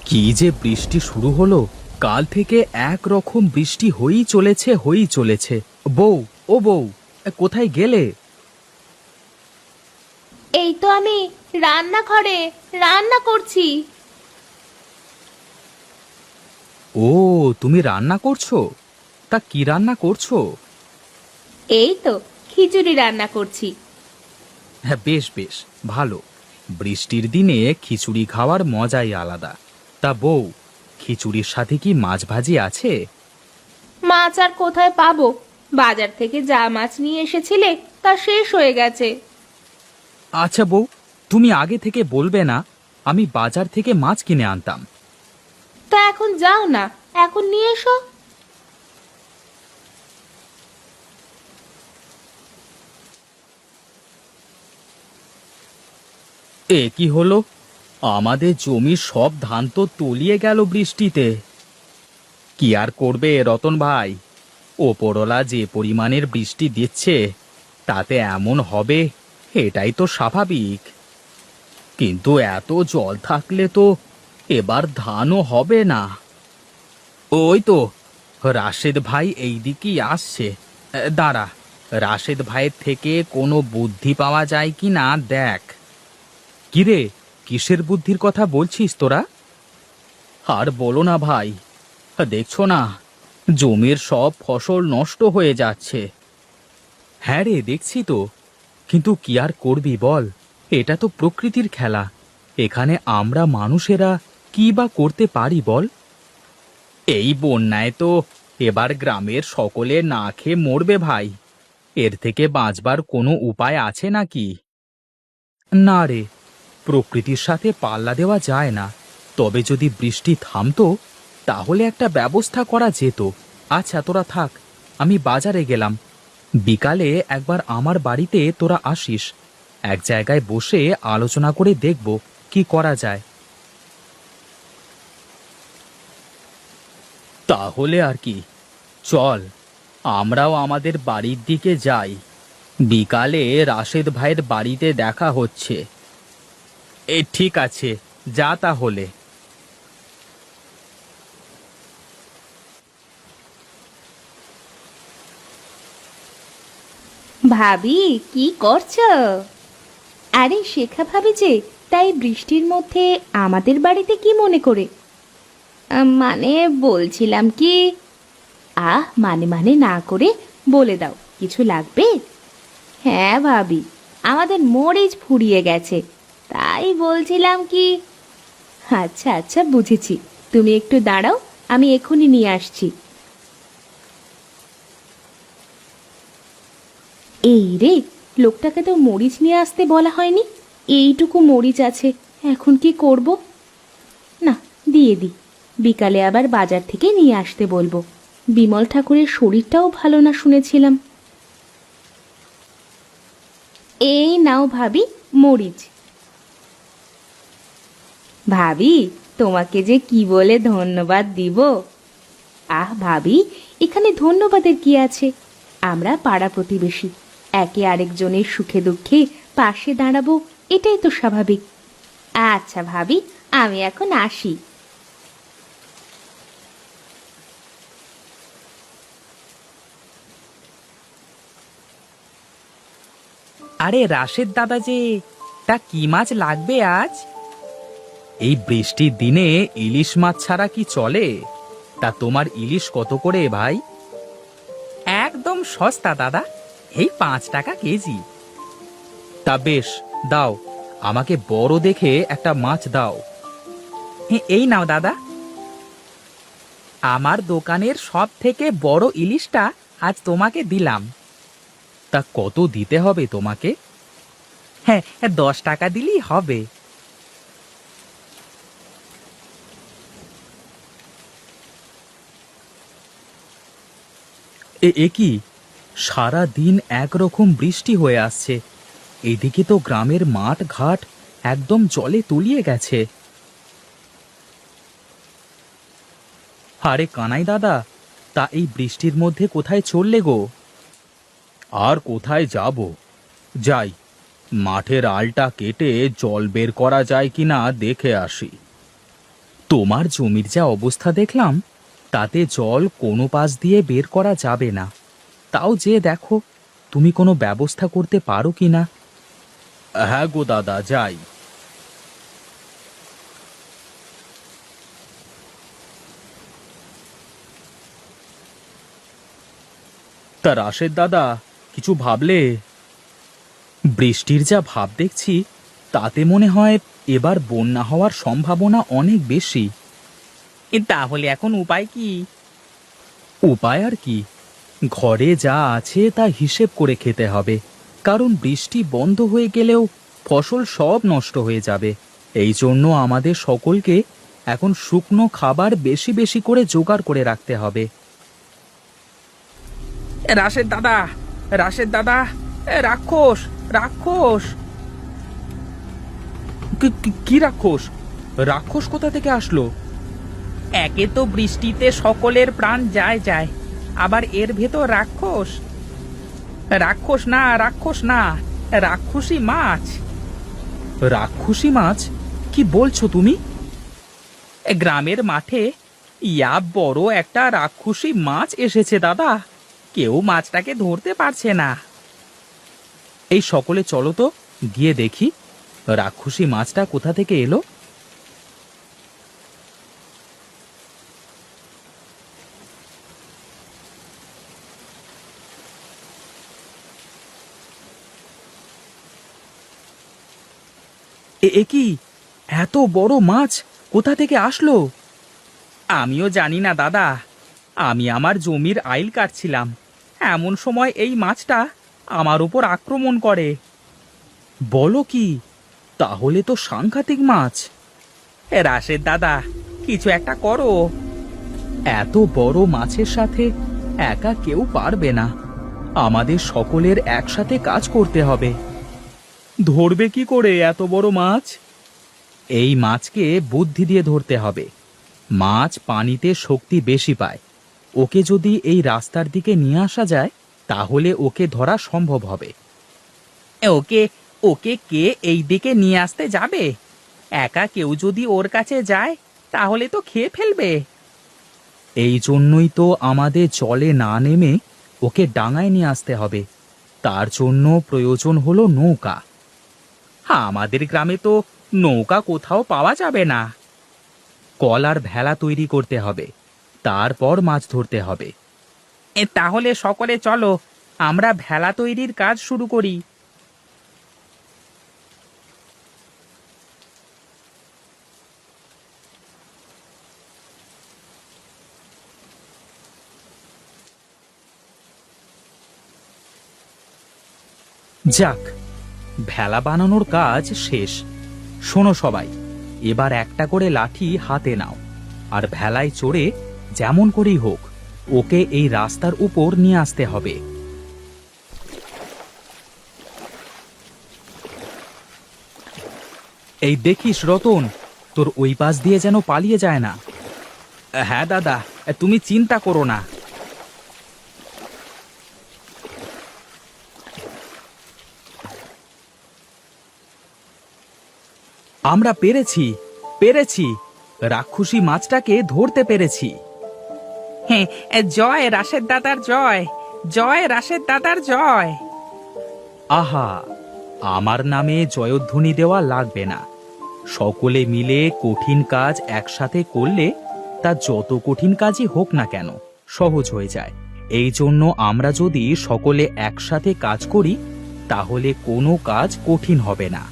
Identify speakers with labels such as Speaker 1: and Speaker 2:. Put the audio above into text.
Speaker 1: কি যে বৃষ্টি শুরু হলো! কাল থেকে একরকম বৃষ্টি হয়েই চলেছে। বউ, ও বউ, কোথায় গেলে?
Speaker 2: এই তো আমি রান্নাঘরে রান্না করছি।
Speaker 1: ও, তুমি রান্না করছো? তা কি রান্না করছো?
Speaker 2: এই তো খিচুড়ি রান্না করছি।
Speaker 1: হ্যাঁ, বেশ বেশ, ভালো। বৃষ্টির দিনে খিচুড়ি খাওয়ার মজাই আলাদা। তা বউ, খিচুড়ির সাথে কি মাছ ভাজি আছে?
Speaker 2: মাছ আর কোথায় পাবো? বাজার থেকে যা মাছ নিয়ে এসেছিলে তা শেষ হয়ে গেছে।
Speaker 1: আচ্ছা বউ, তুমি আগে থেকে বলবে না? আমি বাজার থেকে মাছ কিনে আনতাম।
Speaker 2: তা এখন যাও না, এখন নিয়ে এসো।
Speaker 1: এ কি হলো! আমাদের জমির সব ধান তো তলিয়ে গেল বৃষ্টিতে। কি আর করবে রতন ভাই, ওপরওয়ালা যে পরিমাণের বৃষ্টি দিচ্ছে তাতে এমন হবে, এটাই তো স্বাভাবিক। কিন্তু এত জল থাকলে তো এবার ধানও হবে না। ওই তো রাশেদ ভাই এই দিকেই আসছে। দাঁড়া, রাশেদ ভাইয়ের থেকে কোনো বুদ্ধি পাওয়া যায় কি না দেখ। কিরে, কিসের বুদ্ধির কথা বলছিস তোরা? আর বলো না ভাই, দেখছো না জমির সব ফসল নষ্ট হয়ে যাচ্ছে। হ্যাঁ রে, দেখছি তো। কিন্তু কি আর করবি বল, এটা তো প্রকৃতির খেলা। এখানে আমরা মানুষেরা কি বা করতে পারি বল? এই বন্যায় তো এবার গ্রামের সকলে না খেয়ে মরবে ভাই। এর থেকে বাঁচবার কোনো উপায় আছে নাকি? না রে, প্রকৃতির সাথে পাল্লা দেওয়া যায় না। তবে যদি বৃষ্টি থামতো তাহলে একটা ব্যবস্থা করা যেত। আচ্ছা তোরা থাক, আমি বাজারে গেলাম। বিকালে একবার আমার বাড়িতে তোরা আসিস। এক জায়গায় বসে আলোচনা করে দেখব কি করা যায়। তাহলে আর কি, চল আমরাও আমাদের বাড়ির দিকে যাই। বিকালে রাশেদ ভাইয়ের বাড়িতে দেখা হচ্ছে। ঠিক আছে, যা তাহলে।
Speaker 2: ভাবি, কি করছো? আরে শেখা ভাবি যে, তাই বৃষ্টির মধ্যে আমাদের বাড়িতে কি মনে করে? মানে বলছিলাম কি। মানে মানে না করে বলে দাও, কিছু লাগবে? হ্যাঁ ভাবি, আমাদের মরিচ ফুরিয়ে গেছে, তাই বলছিলাম কি। আচ্ছা আচ্ছা, বুঝেছি। তুমি একটু দাঁড়াও, আমি এখনই নিয়ে আসছি। এই রে, লোকটাকে তো মরিচ নিয়ে আসতে বলা হয়নি। এইটুকু মরিচ আছে, এখন কি করব? না, দিয়ে দিই। বিকালে আবার বাজার থেকে নিয়ে আসতে বলবো। বিমল ঠাকুরের শরীরটাও ভালো না শুনেছিলাম। এই নাও ভাবি, মরিচ। ভাবি, তোমাকে যে কি বলে ধন্যবাদ দিব। ভাবি, এখানে ধন্যবাদের কি আছে? আমরা পাড়া প্রতিবেশী, একে আরেকজনের সুখে দুঃখে পাশে দাঁড়াবো, এটাই তো স্বাভাবিক। আচ্ছা ভাবি, আমি এখন আসি।
Speaker 1: আরে রাশেদ দাদা যে, তা কি মাছ লাগবে আজ? এই বৃষ্টির দিনে ইলিশ মাছ ছাড়া কি চলে? তা তোমার ইলিশ কত করে ভাই? একদম সস্তা দাদা, এই 5 টাকা কেজি। তা বেশ, দাও, আমাকে বড় দেখে একটা মাছ দাও। এই নাও দাদা, আমার দোকানের সব থেকে বড় ইলিশটা আজ তোমাকে দিলাম। তা কত দিতে হবে তোমাকে? হ্যাঁ, 10 টাকা দিলেই হবে। এ কি, সারা দিন একরকম বৃষ্টি হয়ে আসছে। এদিকে তো গ্রামের মাঠ ঘাট একদম জলে তলিয়ে গেছে। আরে কানাই দাদা, তা এই বৃষ্টির মধ্যে কোথায় চললে গো? আর কোথায় যাব, যাই মাঠের আলটা কেটে জল বের করা যায় কিনা দেখে আসি। তোমার জমির যা অবস্থা দেখলাম, তাতে জল কোনো পাশ দিয়ে বের করা যাবে না। তাও যে দেখো তুমি কোনো ব্যবস্থা করতে পারো কি না। হ্যাঁ গো দাদা, যাই। তা রাশেদ দাদা, কিছু ভাবলে? বৃষ্টির যা ভাব দেখছি, তাতে মনে হয় এবার বন্যা হওয়ার সম্ভাবনা অনেক বেশি। তাহলে এখন উপায় কি? উপায় আর কি, ঘরে যা আছে তা হিসেব করে খেতে হবে। কারণ বৃষ্টি বন্ধ হয়ে গেলেও ফসল সব নষ্ট হয়ে যাবে। এই জন্য আমাদের সকলকে এখন শুকনো খাবার বেশি বেশি করে জোগাড় করে রাখতে হবে। রাশেদ দাদা, রাশেদ দাদা, রাক্ষস, রাক্ষস! কি রাক্ষস? রাক্ষস কোথা থেকে আসলো? একে তো বৃষ্টিতে সকলের প্রাণ যায় যায়, আবার এর ভেতর রাক্ষস! রাক্ষস না, রাক্ষস না, রাক্ষসী মাছ। রাক্ষসী মাছ? কি বলছো তুমি? গ্রামের মাঠে ইয়া বড় একটা রাক্ষসী মাছ এসেছে দাদা। কেউ মাছটাকে ধরতে পারছে না। এই সকলে চলো তো, গিয়ে দেখি রাক্ষসী মাছটা কোথা থেকে এলো। এ কি, এত বড় মাছ কোথা থেকে আসলো? আমিও জানি না দাদা। আমি আমার জমির আইল কাটছিলাম, এমন সময় এই মাছটা আমার উপর আক্রমণ করে। বলো কি? তাহলে তো সাংঘাতিক মাছ। রাশেদ দাদা, কিছু একটা করো। এত বড় মাছের সাথে একা কেউ পারবে না। আমাদের সকলের একসাথে কাজ করতে হবে। ধরবে কি করে এত বড় মাছ? এই মাছকে বুদ্ধি দিয়ে ধরতে হবে। মাছ পানিতে শক্তি বেশি পায়। ওকে যদি এই রাস্তার দিকে নিয়ে আসা যায়, তাহলে ওকে ধরা সম্ভব হবে। ওকে ওকে কে এই দিকে নিয়ে আসতে যাবে? একা কেউ যদি ওর কাছে যায়, তাহলে তো খেয়ে ফেলবে। এই জন্যই তো আমাদের জলে না নেমে ওকে ডাঙায় নিয়ে আসতে হবে। তার জন্য প্রয়োজন হলো নৌকা। আমাদের গ্রামে তো নৌকা কোথাও পাওয়া যাবে না। কল আর ভেলা তৈরি করতে হবে, তারপর মাছ ধরতে হবে। তাহলে সকলে চলো, আমরা ভেলা তৈরির কাজ শুরু করি। যাক, ভেলা বানানোর কাজ শেষ। শোনো সবাই, এবার একটা করে লাঠি হাতে নাও, আর ভেলায় চড়ে যেমন করেই হোক ওকে এই রাস্তার উপর নিয়ে আসতে হবে। এই দেখিস রতন, তোর ওই পাশ দিয়ে যেন পালিয়ে যায় না। হ্যাঁ দাদা, তুমি চিন্তা করো না। আমরা পেরেছি, পেরেছি, রাক্ষসী মাছটাকে ধরতে পেরেছি। হ্যাঁ, জয় রাশেদ দাদার জয়, জয় রাশেদ দাদার জয়। আহা, আমার নামে জয়ধ্বনি দেওয়া লাগবে না। সকলে মিলে কঠিন কাজ একসাথে করলে তা যত কঠিন কাজই হোক না কেন সহজ হয়ে যায়। এই জন্য আমরা যদি সকলে একসাথে কাজ করি, তাহলে কোনো কাজ কঠিন হবে না।